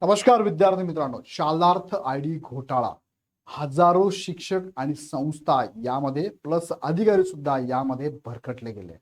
नमस्कार विद्यार्थी मित्रांनो, शालार्थ आयडी घोटाळा, हजारो शिक्षक आणि संस्था यामध्ये प्लस अधिकारी सुद्धा यामध्ये भरकटले गेले.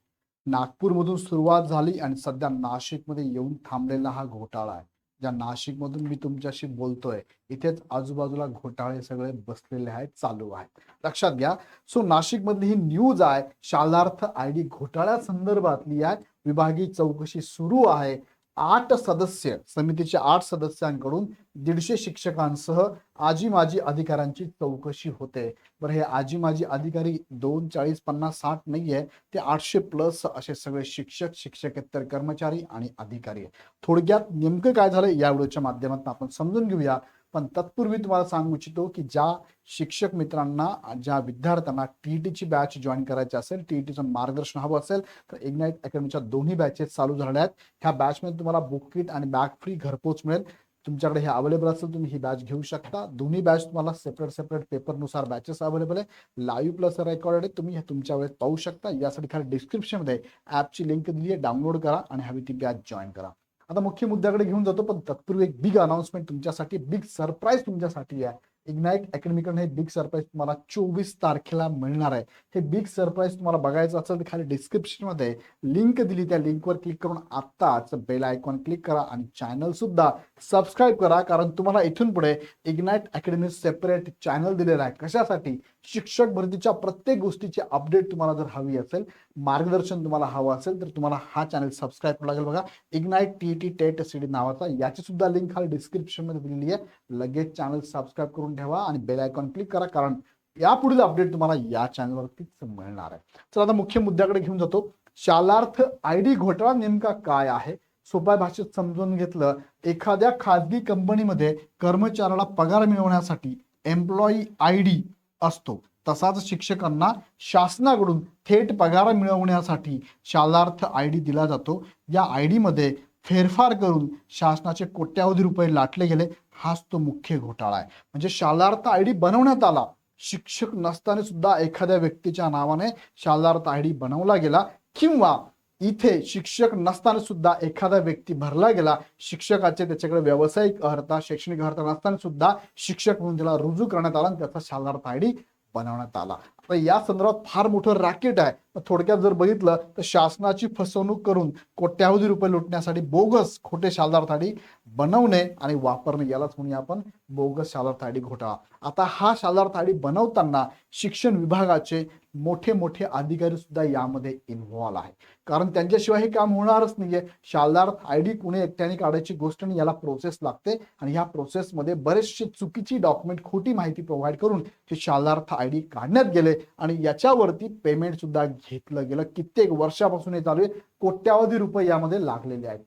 नागपूरमधून सुरुवात झाली आणि सध्या नाशिकमध्ये येऊन थांबलेला हा घोटाळा आहे. ज्या नाशिकमधून मी तुमच्याशी बोलतोय, इथेच आजूबाजूला घोटाळे सगळे बसलेले आहेत, चालू आहेत. लक्षात घ्या. सो नाशिकमधली ही न्यूज आहे, शालार्थ आयडी घोटाळ्या संदर्भातली आहे. विभागीय चौकशी सुरू आहे. 8 सदस्य समितीच्या 8 सदस्यांकडून 150 शिक्षकांसह आजी माजी अधिकाऱ्यांची चौकशी होते. बरं, हे आजी माजी अधिकारी 2, 40, 50, 60 नाहीये, ते 800 प्लस असे सगळे शिक्षक, शिक्षकेतर कर्मचारी आणि अधिकारी आहे. थोडक्यात नेमकं काय झालं या व्हिडिओच्या माध्यमातून आपण समजून घेऊया. पण तत्पूर्वी तुम्हाला सांगू इच्छितो की ज्या शिक्षक मित्रांना, ज्या विद्यार्थ्यांना टीईटीची बॅच जॉईन करायची असेल, टीईटीचं मार्गदर्शन हवं असेल, तर इग्नाइट अकॅडमीच्या दोन्ही बॅचेस चालू झाल्या आहेत. ह्या बॅचमध्ये तुम्हाला बुक किट आणि बॅग फ्री घरपोच मिळेल. तुमच्याकडे हे अवेलेबल असेल तुम्ही ही बॅच घेऊ शकता. दोन्ही बॅच तुम्हाला सेपरेट पेपरनुसार बॅचेस अवेलेबल आहे. लाईव्ह प्लस रेकॉर्डेड आहे, तुम्ही हे तुमच्या वेळेत पाहू शकता. यासाठी खाली डिस्क्रिप्शनमध्ये ॲपची लिंक दिली आहे, डाउनलोड करा आणि हवी ती बॅच जॉईन करा. आता मुख्य मुद्द्याकडे घेऊन जातो, पण तत्पूर्वी एक बिग अनाउन्समेंट तुमच्यासाठी, बिग सरप्राईज तुमच्यासाठी आहे. इग्नाइट अकॅडमीकडून हे बिग सरप्राईज तुम्हाला 24 तारखेला मिळणार आहे. हे बिग सरप्राईज तुम्हाला बघायचं असेल तर खाली डिस्क्रिप्शनमध्ये लिंक दिली, त्या लिंकवर क्लिक करून आत्ताच बेल आयकॉन क्लिक करा आणि चॅनल सुद्धा सबस्क्राईब करा. कारण तुम्हाला इथून पुढे इग्नाइट अकॅडमी सेपरेट चॅनल दिलेला आहे. कशासाठी? शिक्षक भरतीच्या प्रत्येक गोष्टीची अपडेट तुम्हाला जर हवी असेल, मार्गदर्शन तुम्हाला हवं असेल, तर तुम्हाला हा चॅनल सबस्क्राईब करावं लागेल. बघा, इग्नाइट टीईटी टेट सीडी नावाचा, याची सुद्धा लिंक खाली डिस्क्रिप्शनमध्ये दिलेली आहे. लगेच चॅनल सबस्क्राईब करून ठेवा आणि बेल आयकॉन क्लिक करा, कारण यापुढील अपडेट तुम्हाला या चॅनलवरतीच मिळणार आहे. चला आता मुख्य मुद्द्याकडे घेऊन जातो. शालार्थ आयडी घोटाळा नेमका काय आहे? सोप्या भाषेत समजून घेतलं, एखाद्या खाजगी कंपनीमध्ये कर्मचाऱ्याला पगार मिळवण्यासाठी एम्प्लॉई आयडी असतो, तसाच शिक्षकांना शासनाकडून थेट पगार मिळवण्यासाठी शालार्थ आयडी दिला जातो. या आयडी मध्ये फेरफार करून शासनाचे कोट्यावधी रुपये लाटले गेले. हाच तो मुख्य घोटाळा आहे. म्हणजे शालार्थ आयडी बनवण्यात आला, शिक्षक नसताना सुद्धा एखाद्या व्यक्तीच्या नावाने शालार्थ आयडी बनवला गेला, किंवा इथे शिक्षक नसताना सुद्धा एखादा व्यक्ती भरला गेला, शिक्षकाचे त्याच्याकडे व्यावसायिक अर्हता, शैक्षणिक अर्हता नसताना सुद्धा शिक्षक म्हणून त्याला रुजू करण्यात आला आणि त्याचा शालार्थ आयडी बनवण्यात आला. आता या संदर्भात फार मोठं रॅकेट आहे. थोडक्यात जर बघितलं तर शासनाची फसवणूक करून कोट्यावधी रुपये लुटण्यासाठी बोगस खोटे शालार्थ आयडी बनवणे आणि वापरणे, यालाच म्हणूया आपण बोगस शालार्थ आयडी घोटाळा. आता हा शालार्थ आयडी बनवताना शिक्षण विभागाचे मोठे मोठे अधिकारी सुद्धा यामध्ये इन्व्हॉल्व आहे, कारण त्यांच्याशिवाय हे काम होणारच नाहीये. शालार्थ आयडी कुणी एकट्याने काढायची गोष्ट नाही, याला प्रोसेस लागते आणि ह्या प्रोसेसमध्ये बरेचसे चुकीची डॉक्युमेंट, खोटी माहिती प्रोव्हाइड करून हे शालार्थ आयडी काढण्यात गेले आणि याच्यावरती पेमेंट सुद्धा घेतलं गेलं. कित्येक वर्षापासून हे चालू आहे. कोट्यावधी रुपये यामध्ये लागलेले आहेत.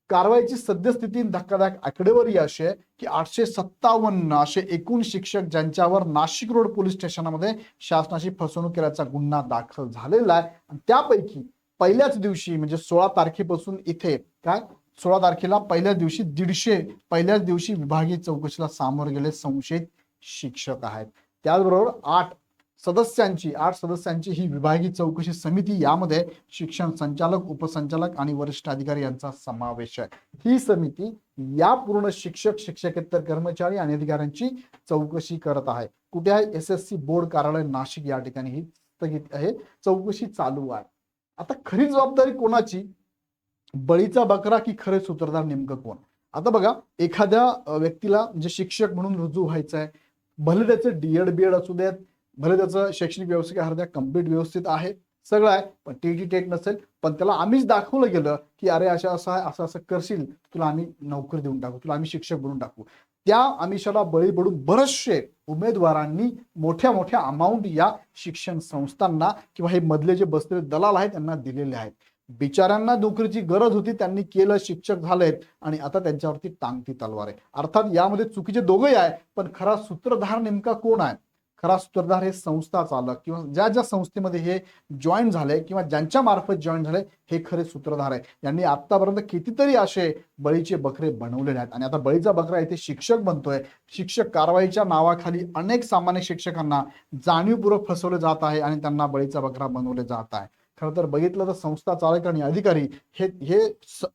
कारवाईची सद्यस्थिती धक्कादायक आकडेवारी अशी आहे की 857 असे एकूण शिक्षक ज्यांच्यावर नाशिक रोड पोलीस स्टेशनमध्ये शासनाची फसवणूक केल्याचा गुन्हा दाखल झालेला आहे. आणि त्यापैकी पहिल्याच दिवशी म्हणजे 16 तारखेपासून इथे काय 16 तारखेला पहिल्याच दिवशी 150 पहिल्याच दिवशी विभागीय चौकशीला सामोरे गेले संशयित शिक्षक आहेत. त्याचबरोबर 8 सदस्यांची ही विभागीय चौकशी समिती, यामध्ये शिक्षण संचालक, उपसंचालक आणि वरिष्ठ अधिकारी यांचा समावेश आहे. ही समिती या पूर्ण शिक्षक, शिक्षकेतर कर्मचारी आणि अधिकाऱ्यांची चौकशी करत आहे. कुठे आहे? एसएससी बोर्ड कार्यालय नाशिक, या ठिकाणी ही स्थगित आहे, चौकशी चालू आहे. आता खरी जबाबदारी कोणाची? बळीचा बकरा की खरे सूत्रधार नेमकं कोण? आता बघा, एखाद्या व्यक्तीला म्हणजे शिक्षक म्हणून रुजू व्हायचं आहे, भले त्याचं डीएड बीएड असू देत, भले त्याचं शैक्षणिक व्यावसायिक अर्ध्या कम्प्लीट व्यवस्थित आहे, सगळं आहे, पण टीटी टेट नसेल, पण त्याला आम्हीच दाखवलं गेलं की अरे असं असं आहे, असं असं करशील, तुला आम्ही नोकरी देऊन टाकू, तुला आम्ही शिक्षक बनवून टाकू. त्या आमिषाला बळी पडून बरेचसे उमेदवारांनी मोठ्या मोठ्या अमाऊंट या शिक्षण संस्थांना किंवा हे मधले जे बसलेले दलाल आहेत त्यांना दिलेले आहेत. बिचाऱ्यांना नोकरीची गरज होती, त्यांनी केलं, शिक्षक झालेत आणि आता त्यांच्यावरती टांगती तलवार आहे. अर्थात यामध्ये चुकीचे दोघंही आहे, पण खरा सूत्रधार नेमका कोण आहे? खरा सूत्रधार हे संस्था चालक किंवा ज्या ज्या संस्थेमध्ये हे जॉईन झाले किंवा ज्यांच्या मार्फत जॉईन झाले, हे खरे सूत्रधार आहे. यांनी आतापर्यंत कितीतरी असे बळीचे बकरे बनवलेले आहेत आणि आता बळीचा बकरा इथे शिक्षक बनतोय. शिक्षक कारवाईच्या नावाखाली अनेक सामान्य शिक्षकांना जाणीवपूर्वक फसवले जात आहे आणि त्यांना बळीचा बकरा बनवले जात आहे. खरं तर बघितलं तर संस्था चालक आणि अधिकारी हे हे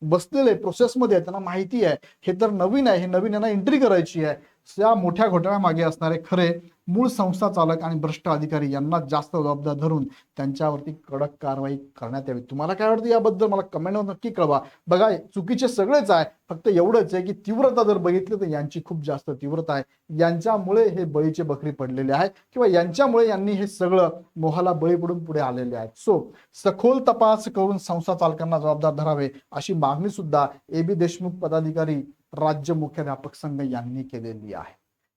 बसलेले प्रोसेसमध्ये आहेत, त्यांना माहिती आहे हे तर नवीन आहे, हे नवीन यांना एंट्री करायची आहे. या मोठ्या घोटाळ्यामागे असणारे खरे मूळ संस्था चालक आणि भ्रष्ट अधिकारी यांना जास्त जबाबदार धरून त्यांच्यावरती कडक कारवाई करण्यात यावी. तुम्हाला काय वाटतं याबद्दल मला कमेंटवर नक्की कळवा. बघा, चुकीचे सगळेच आहे, फक्त एवढंच आहे की तीव्रता जर बघितली तर यांची खूप जास्त तीव्रता आहे. यांच्यामुळे हे बळीचे बकरी पडलेले आहे किंवा यांच्यामुळे यांनी हे सगळं मोहाला बळी पडून पुढे आलेले आहेत. सो सखोल तपास करून संस्था चालकांना जबाबदार धरावे अशी मागणी सुद्धा AB देशमुख पदाधिकारी राज्य मुख्याध्यापक संघ यांनी केलेली आहे.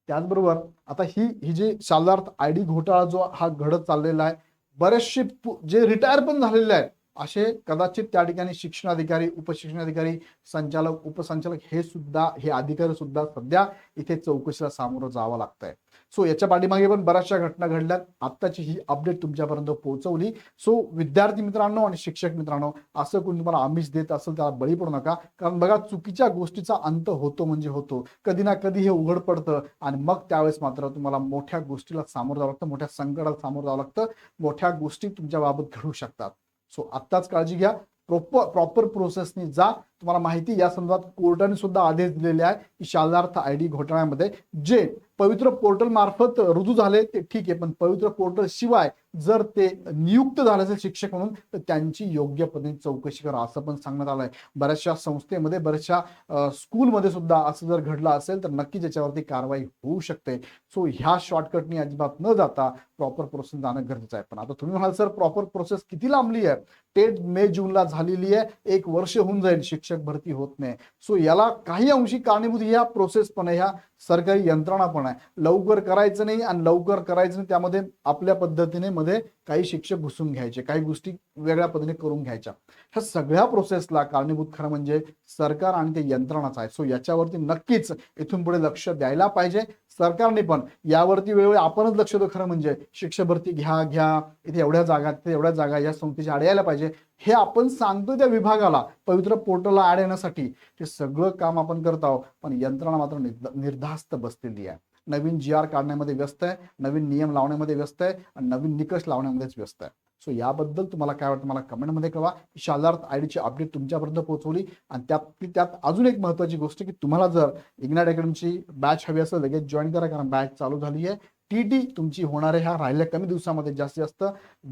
त्याचबरोबर आता ही जी शालार्थ ID घोटाळा जो हा घडत चाललेला आहे, बरेचसे जे रिटायर पण झालेले आहेत असे कदाचित त्या ठिकाणी शिक्षणाधिकारी, उपशिक्षणाधिकारी, संचालक, उपसंचालक हे अधिकारी सुद्धा सध्या इथे चौकशीला सामोरं जावं लागतंय. सो याच्या पाठीमागे पण बऱ्याचशा घटना घडल्यात. आत्ताची ही अपडेट तुमच्यापर्यंत पोहोचवली. सो विद्यार्थी मित्रांनो आणि शिक्षक मित्रांनो, असं कोणी तुम्हाला आमिष देत असेल त्याला बळी पडू नका. कारण बघा, चुकीच्या गोष्टीचा अंत होतो म्हणजे होतो, कधी ना कधी हे उघड पडतं आणि मग त्यावेळेस मात्र तुम्हाला मोठ्या गोष्टीला सामोरं जावं लागतं, मोठ्या संकटाला सामोरं जावं लागतं, मोठ्या गोष्टी तुमच्या बाबत घडू शकतात. सो आत्ताच काळजी घ्या, प्रॉपर प्रोसेसनी जा. तुम्हाला माहिती या संदर्भात कोर्टाने सुद्धा आदेश दिलेले आहे की शालार्थ ID घोटाळ्यामध्ये जे पवित्र पोर्टल मार्फत रुजू झाले ते ठीक आहे, पण पवित्र पोर्टल शिवाय जर ते नियुक्त झाले असेल शिक्षक म्हणून तर त्यांची योग्य पद्धतीने चौकशी करा असं पण सांगण्यात आलंय. बऱ्याचशा संस्थेमध्ये, बऱ्याचशा स्कूलमध्ये सुद्धा असं जर घडलं असेल तर नक्कीच याच्यावरती कारवाई होऊ शकते. सो ह्या शॉर्टकटनी अजिबात न जाता प्रॉपर प्रोसेस जाणं गरजेचं आहे. पण आता तुम्ही म्हणाल सर प्रॉपर प्रोसेस किती लांबली आहे? टेट मे जूनला झालेली आहे, 1 वर्ष होऊन जाईल, शिक्षक भरती होत नाही. सो याला काही अंशी कारणीभूत ह्या प्रोसेस पण आहे, ह्या सरकारी यंत्रणा पण आहे. लवकर करायचं नाही आणि लवकर करायचं नाही त्यामध्ये आपल्या पद्धतीने मध्ये काही शिक्षक घुसून घ्यायचे, काही गोष्टी वेगळ्या पद्धतीने करून घ्यायच्या. ह्या सगळ्या प्रोसेसला कारणीभूत खरं म्हणजे सरकार आणि ते यंत्रणाच आहे. सो याच्यावरती नक्कीच इथून पुढे लक्ष द्यायला पाहिजे. सरकारने पण यावरती वेळोवेळी आपणच लक्ष देतो, खरं म्हणजे शिक्षक भरती घ्या, इथे एवढ्या जागा, तिथे एवढ्या जागा, या संस्थेची आड यायला पाहिजे हे आपण सांगतो त्या विभागाला, पवित्र पोर्टलला ऍड येण्यासाठी. ते सगळं काम आपण करत आहोत, पण यंत्रणा मात्र निर्धास्त बसलेली आहे. नवीन GR काढण्यामध्ये व्यस्त आहे, नवीन नियम लावण्यामध्ये व्यस्त आहे आणि नवीन निकष लावण्यामध्येच व्यस्त आहे. सो याबद्दल तुम्हाला काय वाटतं मला कमेंटमध्ये कळवा. शालार्थ IDची अपडेट तुमच्यापर्यंत पोहोचवली. आणि त्यात अजून एक महत्त्वाची गोष्ट की तुम्हाला जर इग्नाइट अकॅडमीची बॅच हवी असेल लगेच जॉईन करा, कारण बॅच चालू झाली आहे. TT तुमची होणार आहे ह्या राहिल्या कमी दिवसामध्ये. जास्तीत जास्त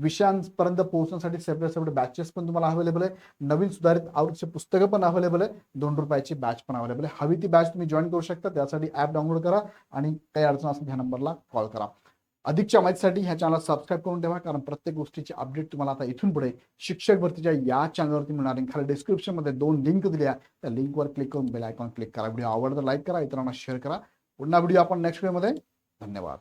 विषयांपर्यंत पोहोचण्यासाठी सेपरेट बॅचेस पण तुम्हाला अवेलेबल आहे. नवीन सुधारित आवृत्तीचे पुस्तकं पण अवेलेबल आहे. ₹2 बॅच पण अवेलेबल आहे. हवी ती बॅच तुम्ही जॉईन करू शकता. त्यासाठी ॲप डाउनलोड करा आणि काही अडचण असेल ह्या नंबरला कॉल करा. अधिकच्या माहितीसाठी ह्या चॅनलला सबस्क्राईब करून ठेवा, कारण प्रत्येक गोष्टीची अपडेट तुम्हाला आता इथून पुढे शिक्षक भरतीच्या या चॅनलवरती मिळणार आहे. खाली डिस्क्रिप्शनमध्ये 2 लिंक दिल्या, त्या लिंकवर क्लिक करून बेल आयकॉन क्लिक करा. व्हिडिओ आवडला लाईक करा, इतरांना शेअर करा. पुन्हा व्हिडिओ आपण नेक्स्ट व्हिडिओमध्ये. धन्यवाद.